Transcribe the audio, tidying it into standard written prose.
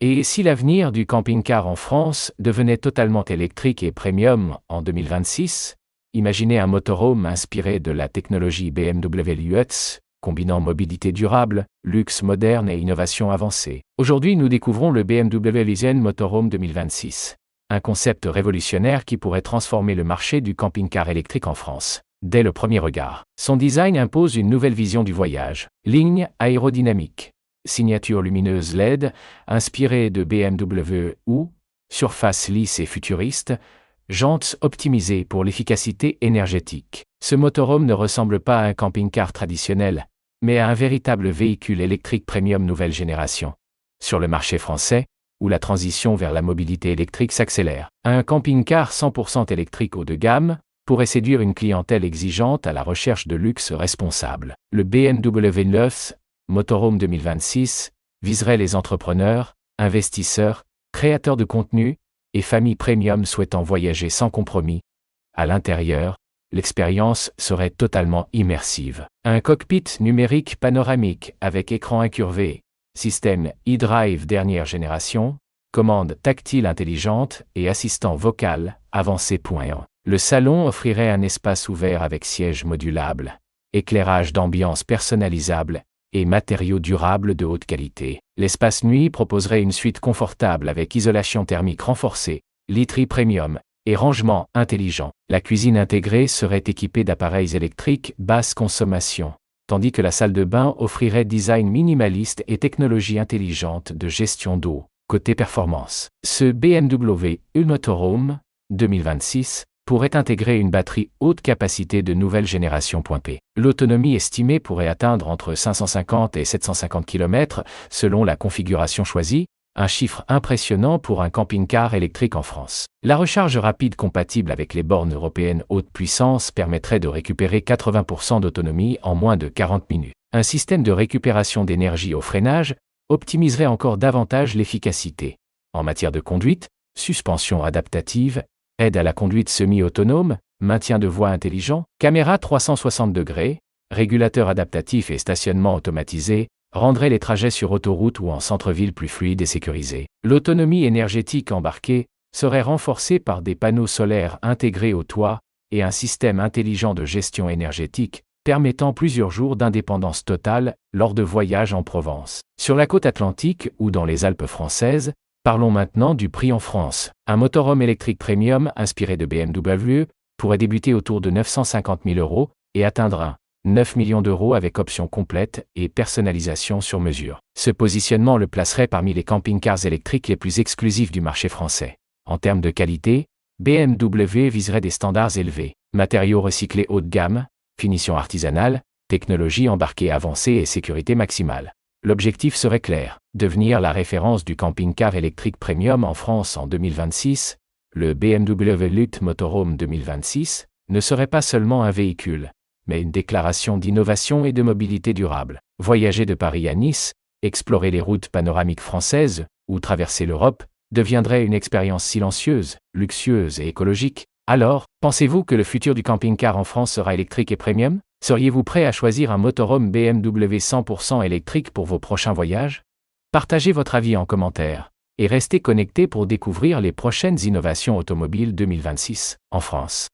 Et si l'avenir du camping-car en France devenait totalement électrique et premium en 2026, imaginez un motorhome inspiré de la technologie BMW Lutz, combinant mobilité durable, luxe moderne et innovation avancée. Aujourd'hui, nous découvrons le BMW Lysen Motorhome 2026. Un concept révolutionnaire qui pourrait transformer le marché du camping-car électrique en France. Dès le premier regard, son design impose une nouvelle vision du voyage. Ligne aérodynamique. Signature lumineuse LED, inspirée de BMW ou surface lisse et futuriste, jantes optimisées pour l'efficacité énergétique. Ce motorhome ne ressemble pas à un camping-car traditionnel, mais à un véritable véhicule électrique premium nouvelle génération. Sur le marché français, où la transition vers la mobilité électrique s'accélère, un camping-car 100% électrique haut de gamme pourrait séduire une clientèle exigeante à la recherche de luxe responsable. Le BMW Lutz Motorhome 2026 viserait les entrepreneurs, investisseurs, créateurs de contenu et familles premium souhaitant voyager sans compromis. À l'intérieur, l'expérience serait totalement immersive. Un cockpit numérique panoramique avec écran incurvé, système e-drive dernière génération, commande tactile intelligente et assistant vocal avancé. Le salon offrirait un espace ouvert avec sièges modulables, éclairage d'ambiance personnalisable et matériaux durables de haute qualité. L'espace nuit proposerait une suite confortable avec isolation thermique renforcée, literie premium et rangement intelligent. La cuisine intégrée serait équipée d'appareils électriques basse consommation, tandis que la salle de bain offrirait design minimaliste et technologie intelligente de gestion d'eau. Côté performance, ce BMW Motorhome 2026 pourrait intégrer une batterie haute capacité de nouvelle génération. L'autonomie estimée pourrait atteindre entre 550 et 750 km selon la configuration choisie, un chiffre impressionnant pour un camping-car électrique en France. La recharge rapide compatible avec les bornes européennes haute puissance permettrait de récupérer 80% d'autonomie en moins de 40 minutes. Un système de récupération d'énergie au freinage optimiserait encore davantage l'efficacité. En matière de conduite, suspension adaptative, aide à la conduite semi-autonome, maintien de voie intelligent, caméra 360 degrés, régulateur adaptatif et stationnement automatisé, rendraient les trajets sur autoroute ou en centre-ville plus fluides et sécurisés. L'autonomie énergétique embarquée serait renforcée par des panneaux solaires intégrés au toit et un système intelligent de gestion énergétique, permettant plusieurs jours d'indépendance totale lors de voyages en Provence. Sur la côte atlantique ou dans les Alpes françaises, parlons maintenant du prix en France. Un motorhome électrique premium inspiré de BMW pourrait débuter autour de 950 000 € et atteindre 9 millions d'euros avec option complète et personnalisation sur mesure. Ce positionnement le placerait parmi les camping-cars électriques les plus exclusifs du marché français. En termes de qualité, BMW viserait des standards élevés, matériaux recyclés haut de gamme, finition artisanale, technologie embarquée avancée et sécurité maximale. L'objectif serait clair, devenir la référence du camping-car électrique premium en France en 2026. Le BMW Lutz Motorhome 2026 ne serait pas seulement un véhicule, mais une déclaration d'innovation et de mobilité durable. Voyager de Paris à Nice, explorer les routes panoramiques françaises ou traverser l'Europe deviendrait une expérience silencieuse, luxueuse et écologique. Alors, pensez-vous que le futur du camping-car en France sera électrique et premium ? Seriez-vous prêt à choisir un motorhome BMW 100% électrique pour vos prochains voyages ? Partagez votre avis en commentaire et restez connectés pour découvrir les prochaines innovations automobiles 2026 en France.